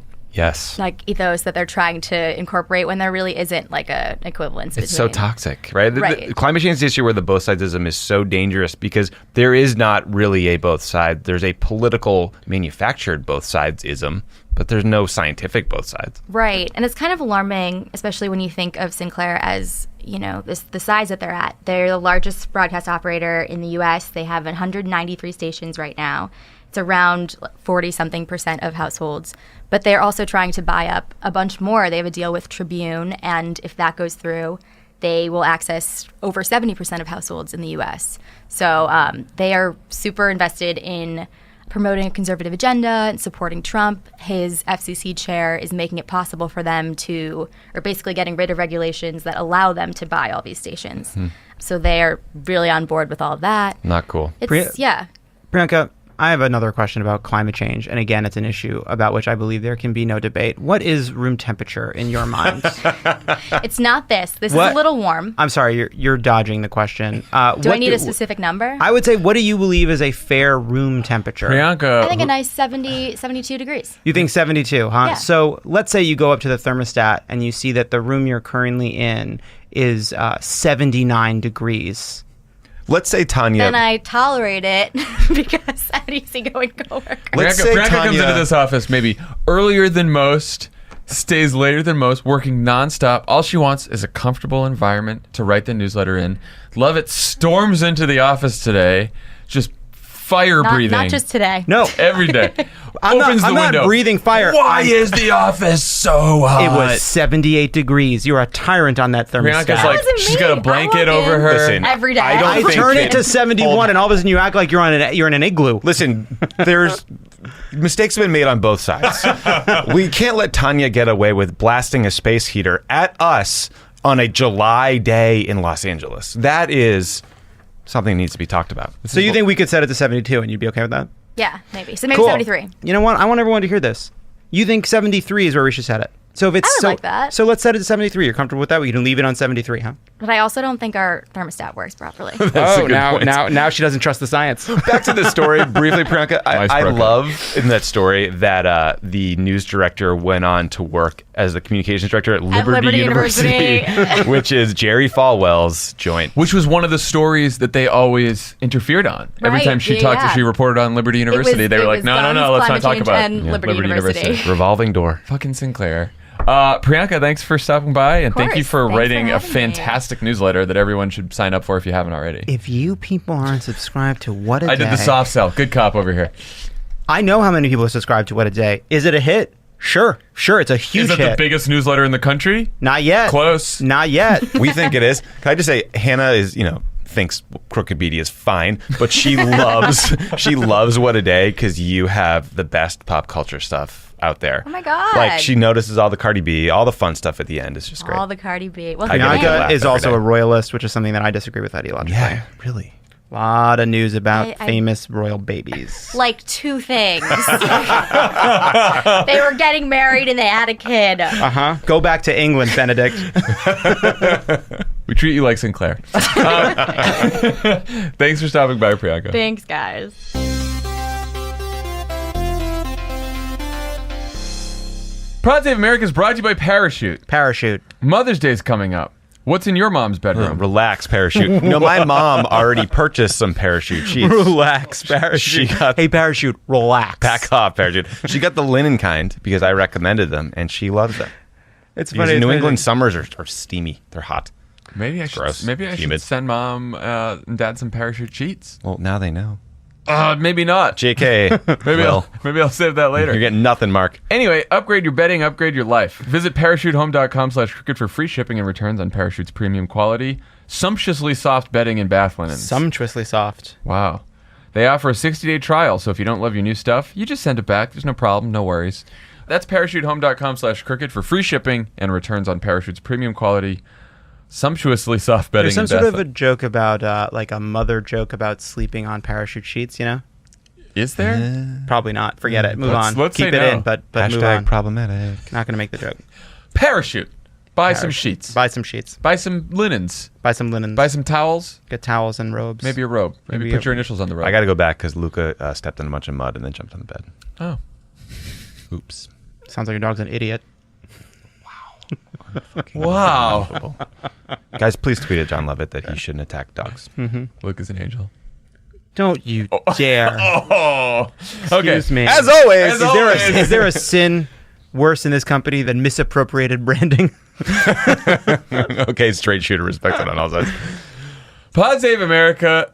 like ethos that they're trying to incorporate when there really isn't like an equivalence. It's so toxic, right? Right. The climate change issue where the both sidesism is so dangerous because there is not really a both sides. There's a political manufactured both sidesism, but there's no scientific both sides. Right. And it's kind of alarming, especially when you think of Sinclair as, the size that they're at. They're the largest broadcast operator in the U.S. They have 193 stations right now. It's around 40-something% of households. But they're also trying to buy up a bunch more. They have a deal with Tribune, and if that goes through, they will access over 70% of households in the U.S. So they are super invested in promoting a conservative agenda and supporting Trump. His FCC chair is making it possible for them to, or basically getting rid of regulations that allow them to buy all these stations. So they are really on board with all of that. Not cool. It's, yeah. Priyanka, I have another question about climate change. And again, it's an issue about which I believe there can be no debate. What is room temperature in your mind? It's not this. This What? is a little warm. I'm sorry, you're dodging the question. Do I need a specific number? I would say, what do you believe is a fair room temperature? Priyanka, I think a nice 72 degrees. You think 72, huh? Yeah. So let's say you go up to the thermostat and you see that the room you're currently in is 79 degrees. Let's say Tanya. Then I tolerate it because I'm easygoing coworker. Let's Priyanka, say Priyanka comes Tanya- into this office maybe earlier than most, stays later than most, working nonstop. All she wants is a comfortable environment to write the newsletter in. Lovett storms into the office today, just fire breathing. Not just today. No, every day. I'm Opens not the window. breathing fire. Why is the office so hot? It was 78 degrees. You're a tyrant on that thermostat. Priyanka's like, wasn't she's me. got a I blanket walk over in her. Listen, every day. I don't I think turn it it- to 71 and all of a sudden you act like you're in an igloo. Listen, there's mistakes have been made on both sides. We can't let Tanya get away with blasting a space heater at us on a July day in Los Angeles. That is something that needs to be talked about. So you think we could set it to 72 and you'd be okay with that? Yeah, maybe. So maybe Cool. 73. You know what? I want everyone to hear this. You think 73 is where we should set it. So if it's I would so, like that. So let's set it to 73. You're comfortable with that? We can leave it on 73, huh? But I also don't think our thermostat works properly. That's a good point. now she doesn't trust the science. Back to the story briefly, Priyanka. Nice I broken. love in that story that the news director went on to work as the communications director at Liberty, Liberty University, which is Jerry Falwell's joint. Which was one of the stories that they always interfered on. Every Right, time she yeah, talked, yeah. she reported on Liberty University. They were it like, was no, guns, let's not climate talk change, about and Liberty University. Revolving door. Fucking Sinclair. Priyanka, thanks for stopping by, and thank you course. for Thanks for writing a having me. fantastic newsletter that everyone should sign up for if you haven't already. If you people aren't subscribed to What a Day... I did the soft sell. Good cop over here. I know how many people are subscribed to What a Day. Is it a hit? Sure, it's a huge Is it hit. the biggest newsletter in the country? Not yet. Close. Not yet. We think it is. Can I just say, Hannah is, thinks Crooked Beatty is fine, but she loves What a Day because you have the best pop culture stuff out there. Oh my God. Like she notices all the Cardi B, all the fun stuff at the end is just great. All the Cardi B. Well, I get thanks. a laugh Bianca is every also day. a royalist, which is something that I disagree with ideologically. Yeah, really. A lot of news about I- famous royal babies. Like two things. They were getting married and they had a kid. Uh-huh. Go back to England, Benedict. We treat you like Sinclair. Thanks for stopping by, Priyanka. Thanks, guys. Pod Save America is brought to you by Parachute. Parachute. Mother's Day's coming up. What's in your mom's bedroom? Relax, Parachute. My mom already purchased some Parachute sheets. Relax, Parachute. She got- Hey, Parachute, relax. Back off, Parachute. She got the linen kind because I recommended them, and she loves them. It's Because funny. New it's England funny. summers are steamy. They're hot. Maybe I should. Gross. Maybe I should Humid. send mom and dad some parachute sheets. Well, now they know. Maybe not. JK. Maybe I'll save that later. You're getting nothing, Mark. Anyway, upgrade your bedding, upgrade your life. Visit parachutehome.com/crooked for free shipping and returns on Parachute's premium quality, sumptuously soft bedding and bath linens. Sumptuously soft. Wow. They offer a 60-day trial, so if you don't love your new stuff, you just send it back. There's no problem, no worries. That's parachutehome.com/crooked for free shipping and returns on Parachute's premium quality, sumptuously soft bedding There's some and sort bath of a joke about, like a mother joke about sleeping on parachute sheets, you know? Is there? Probably not. Forget it. Move Let's- on. let's Keep say it no. in, but move Hashtag on. problematic. Not going to make the joke. Parachute. Buy some sheets. Buy some sheets. Buy some linens. Buy some linens. Buy some towels. Get towels and robes. Maybe a robe. Maybe Maybe put a- your initials on the robe. I got to go back because Luca stepped in a bunch of mud and then jumped on the bed. Oh. Oops. Sounds like your dog's an idiot. Wow. Guys, please tweet at John Lovett that he shouldn't attack dogs. Luke is an angel. Don't you dare. Oh. Okay. Excuse me. As always, Is there a sin worse in this company than misappropriated branding? okay, straight shooter respected on all sides. Pod Save America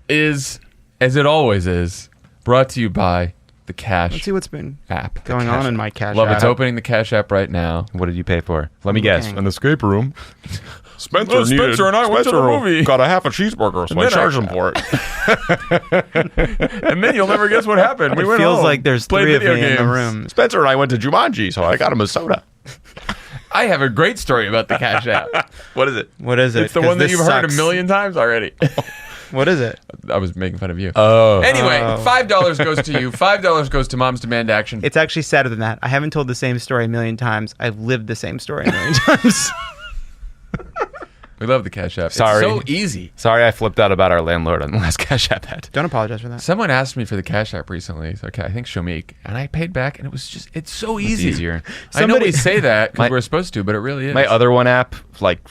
is, as it always is, brought to you by the Cash Let's see what's been app. going on in my cash Love app. it's opening the Cash app right now. What did you pay for? Let me guess. looking. An escape room. Spencer and I went to the movie. Got a half a cheeseburger, so I charged him for it. And then you'll never guess what happened. We went feels home, like there's played three of video me games. in the room. Spencer and I went to Jumanji, so I got him a soda. I have a great story about the Cash App. What is it? What is it? It's the 'Cause one that this you've heard a sucks. million times already. What is it? I was making fun of you. Oh. Anyway, $5 goes to you. $5 goes to Moms Demand Action. It's actually sadder than that. I haven't told the same story a million times. I've lived the same story a million times. We love the Cash App. Sorry. It's so easy. Sorry, I flipped out about our landlord on the last Cash App ad. Don't apologize for that. Someone asked me for the Cash App recently. So, okay, I think Shamik. And I paid back, and it was just, it's so easy. Easier. I know we say that because My- we're supposed to, but it really is. My other one app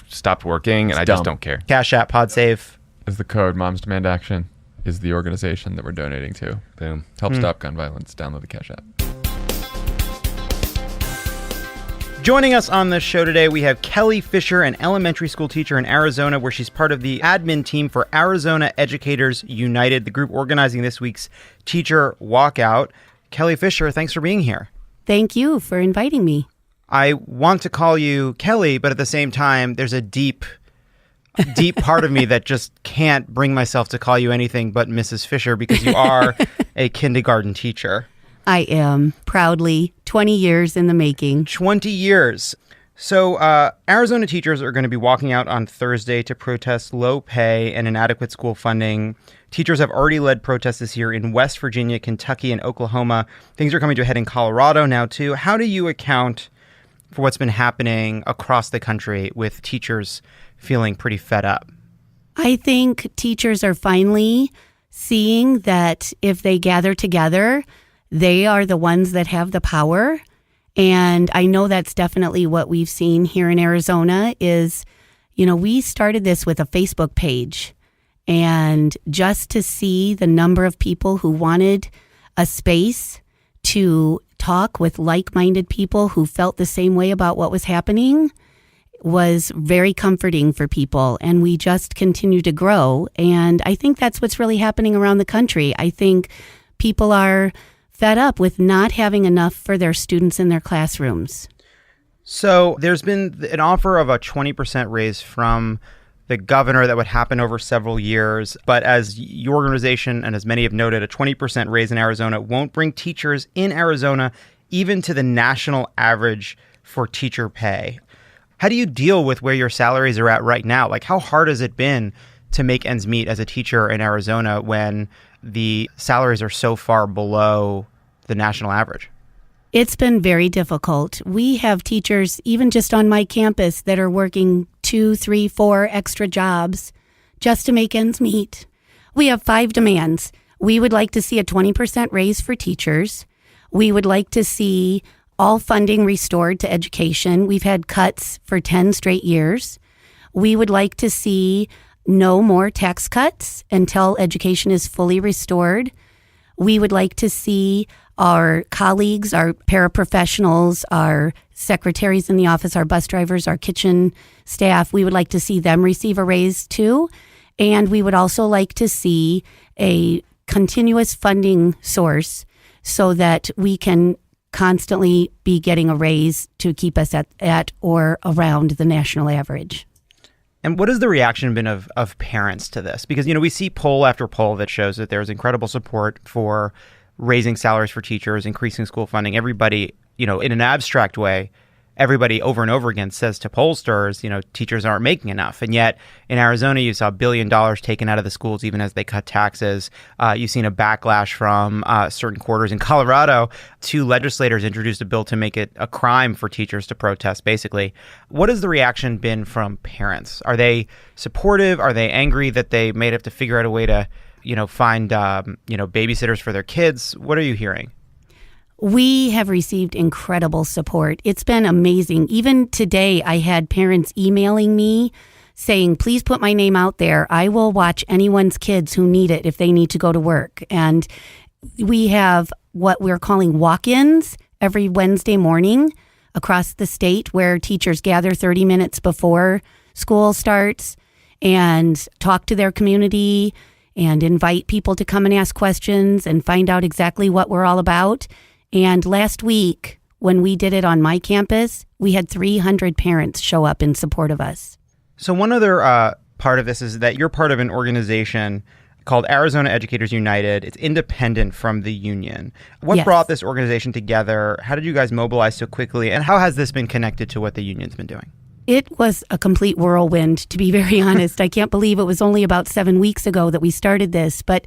stopped working, and I just dumb. don't care. Cash App, PodSave. Is the code Moms Demand Action is the organization that we're donating to. Boom. Help stop gun violence. Download the Cash App. Joining us on the show today, we have Kelley Fisher, an elementary school teacher in Arizona, where she's part of the admin team for Arizona Educators United, the group organizing this week's teacher walkout. Kelley Fisher, thanks for being here. Thank you for inviting me. I want to call you Kelley, but at the same time, there's a deep part of me that just can't bring myself to call you anything but Mrs. Fisher because you are a kindergarten teacher. I am proudly 20 years in the making. 20 years. So Arizona teachers are going to be walking out on Thursday to protest low pay and inadequate school funding. Teachers have already led protests this year in West Virginia, Kentucky, and Oklahoma. Things are coming to a head in Colorado now, too. How do you account for what's been happening across the country with teachers feeling pretty fed up? I think teachers are finally seeing that if they gather together, they are the ones that have the power. And I know that's definitely what we've seen here in Arizona is, we started this with a Facebook page. And just to see the number of people who wanted a space to talk with like-minded people who felt the same way about what was happening was very comforting for people. And we just continue to grow. And I think that's what's really happening around the country. I think people are fed up with not having enough for their students in their classrooms. So there's been an offer of a 20% raise from the governor that would happen over several years. But as your organization and as many have noted, a 20% raise in Arizona won't bring teachers in Arizona even to the national average for teacher pay. How do you deal with where your salaries are at right now? Like, how hard has it been to make ends meet as a teacher in Arizona when the salaries are so far below the national average? It's been very difficult. We have teachers, even just on my campus, that are working 2, 3, 4 extra jobs just to make ends meet. We have 5 demands. We would like to see a 20% raise for teachers. We would like to see all funding restored to education. We've had cuts for 10 straight years. We would like to see no more tax cuts until education is fully restored. We would like to see our colleagues, our paraprofessionals, our secretaries in the office, our bus drivers, our kitchen staff, we would like to see them receive a raise too. And we would also like to see a continuous funding source so that we can constantly be getting a raise to keep us at or around the national average. And what has the reaction been of parents to this? Because, we see poll after poll that shows that there's incredible support for raising salaries for teachers, increasing school funding. Everybody, in an abstract way, everybody over and over again says to pollsters, teachers aren't making enough. And yet in Arizona, you saw $1 billion taken out of the schools even as they cut taxes. You've seen a backlash from certain quarters. In Colorado, 2 legislators introduced a bill to make it a crime for teachers to protest, basically. What has the reaction been from parents? Are they supportive? Are they angry that they may have to figure out a way to, find, babysitters for their kids? What are you hearing? We have received incredible support. It's been amazing. Even today, I had parents emailing me saying, please put my name out there. I will watch anyone's kids who need it if they need to go to work. And we have what we're calling walk-ins every Wednesday morning across the state where teachers gather 30 minutes before school starts and talk to their community and invite people to come and ask questions and find out exactly what we're all about. And last week, when we did it on my campus, we had 300 parents show up in support of us. So one other part of this is that you're part of an organization called Arizona Educators United. It's independent from the union. What Yes. brought this organization together? How did you guys mobilize so quickly? And how has this been connected to what the union's been doing? It was a complete whirlwind, to be very honest. I can't believe it was only about 7 weeks ago that we started this. But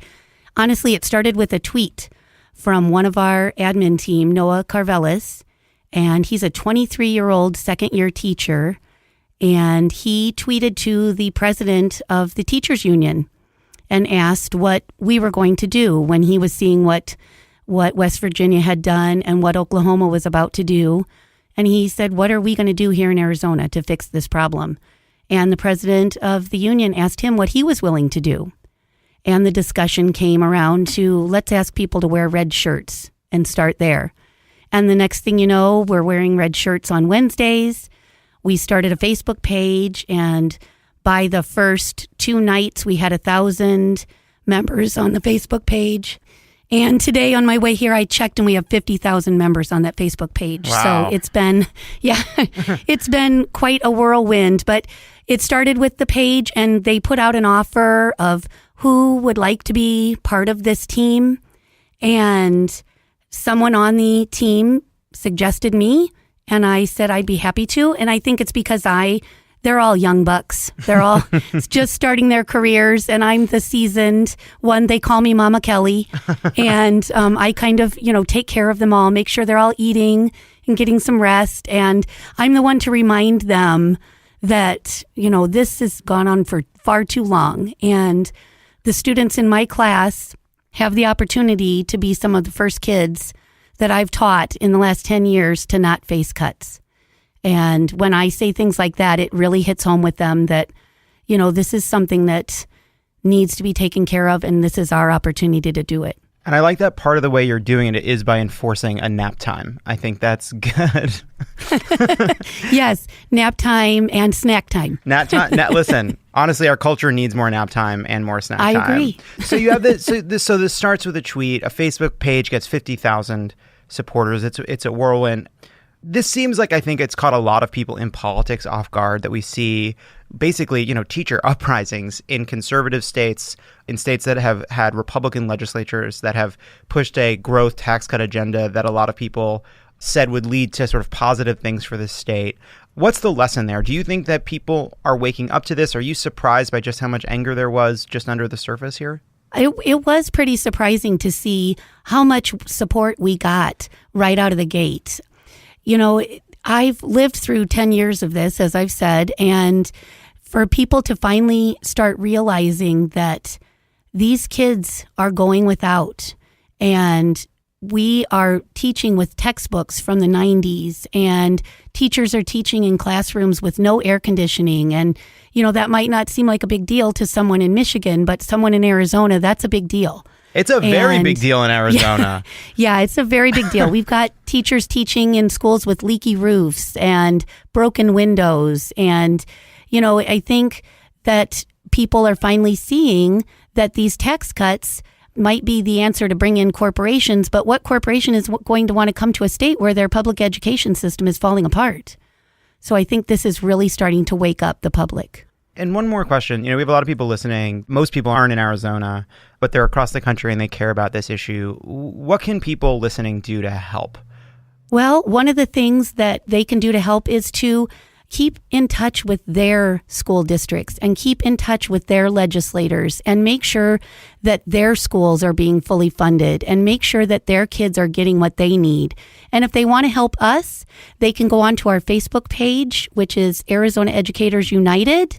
honestly, it started with a tweet from one of our admin team, Noah Carvelis. And he's a 23-year-old second-year teacher. And he tweeted to the president of the teachers union and asked what we were going to do when he was seeing what West Virginia had done and what Oklahoma was about to do. And he said, what are we going to do here in Arizona to fix this problem? And the president of the union asked him what he was willing to do. And the discussion came around to let's ask people to wear red shirts and start there. And the next thing you know, we're wearing red shirts on Wednesdays. We started a Facebook page, and by the first 2 nights, we had 1,000 members on the Facebook page. And today on my way here, I checked and we have 50,000 members on that Facebook page. Wow. So it's been, it's been quite a whirlwind. But it started with the page, and they put out an offer of who would like to be part of this team. And someone on the team suggested me, and I said I'd be happy to. And I think it's because they're all young bucks. They're all just starting their careers, and I'm the seasoned one. They call me Mama Kelley, and I kind of, take care of them all, make sure they're all eating and getting some rest. And I'm the one to remind them that, this has gone on for far too long. And the students in my class have the opportunity to be some of the first kids that I've taught in the last 10 years to not face cuts. And when I say things like that, it really hits home with them that, this is something that needs to be taken care of, and this is our opportunity to do it. And I like that part of the way you're doing it is by enforcing a nap time. I think that's good. Yes, nap time and snack time. Nap time. Listen, honestly, our culture needs more nap time and more snack time. I agree. So you have this. So this starts with a tweet. A Facebook page gets 50,000 supporters. It's a whirlwind. This seems like, I think it's caught a lot of people in politics off guard, that we see basically, teacher uprisings in conservative states, in states that have had Republican legislatures that have pushed a growth tax cut agenda that a lot of people said would lead to sort of positive things for the state. What's the lesson there? Do you think that people are waking up to this? Are you surprised by just how much anger there was just under the surface here? It was pretty surprising to see how much support we got right out of the gate. I've lived through 10 years of this, as I've said, and for people to finally start realizing that these kids are going without, and we are teaching with textbooks from the 90s, and teachers are teaching in classrooms with no air conditioning. And, that might not seem like a big deal to someone in Michigan, but someone in Arizona, that's a big deal. It's a very big deal in Arizona. Yeah, it's a very big deal. We've got teachers teaching in schools with leaky roofs and broken windows. And, I think that people are finally seeing that these tax cuts might be the answer to bring in corporations. But what corporation is going to want to come to a state where their public education system is falling apart? So I think this is really starting to wake up the public. And one more question. We have a lot of people listening. Most people aren't in Arizona, but they're across the country and they care about this issue. What can people listening do to help? Well, one of the things that they can do to help is to keep in touch with their school districts and keep in touch with their legislators and make sure that their schools are being fully funded and make sure that their kids are getting what they need. And if they want to help us, they can go onto our Facebook page, which is Arizona Educators United,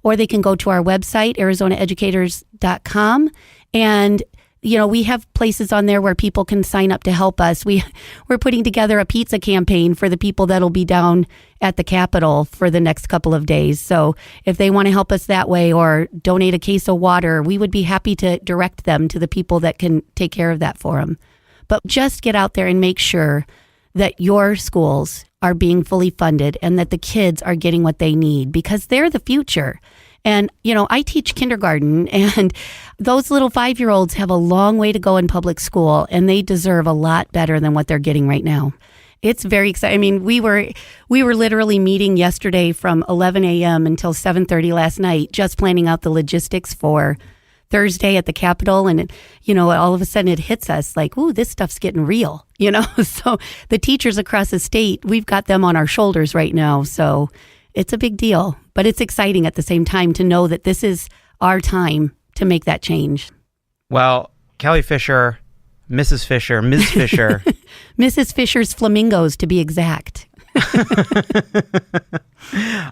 or they can go to our website, arizonaeducators.com. And, we have places on there where people can sign up to help us. We're putting together a pizza campaign for the people that'll be down at the Capitol for the next couple of days. So if they want to help us that way or donate a case of water, we would be happy to direct them to the people that can take care of that for them. But just get out there and make sure that your schools are being fully funded and that the kids are getting what they need, because they're the future. And, I teach kindergarten, and those little 5-year-olds have a long way to go in public school, and they deserve a lot better than what they're getting right now. It's very exciting. I mean, we were literally meeting yesterday from 11 a.m. until 7:30 last night, just planning out the logistics for Thursday at the Capitol. And, all of a sudden it hits us like, ooh, this stuff's getting real, So the teachers across the state, we've got them on our shoulders right now. So it's a big deal, but it's exciting at the same time to know that this is our time to make that change. Well, Kelley Fisher, Mrs. Fisher, Ms. Fisher. Mrs. Fisher's flamingos, to be exact.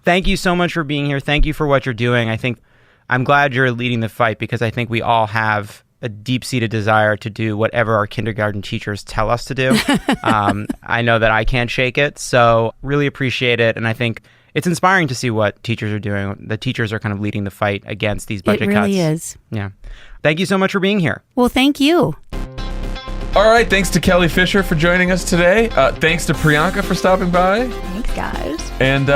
Thank you so much for being here. Thank you for what you're doing. I'm glad you're leading the fight because I think we all have a deep-seated desire to do whatever our kindergarten teachers tell us to do. I know that I can't shake it, so really appreciate it. And I think it's inspiring to see what teachers are doing. The teachers are kind of leading the fight against these budget cuts. It really is. Yeah. Thank you so much for being here. Well, thank you. All right, thanks to Kelley Fisher for joining us today. Thanks to Priyanka for stopping by. Thanks, guys. And,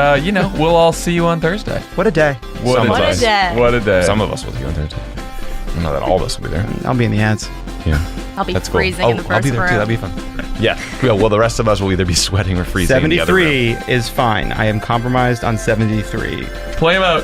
we'll all see you on Thursday. What a day. What a day. What a day. Some of us will see you on Thursday. Not that all of us will be there. I'll be in the ads. Yeah. I'll be That's cool. freezing in the 1st I'll be there too. row. That'd be fun. Yeah. Well, the rest of us will either be sweating or freezing. 73 is fine. I am compromised on 73. Play him out.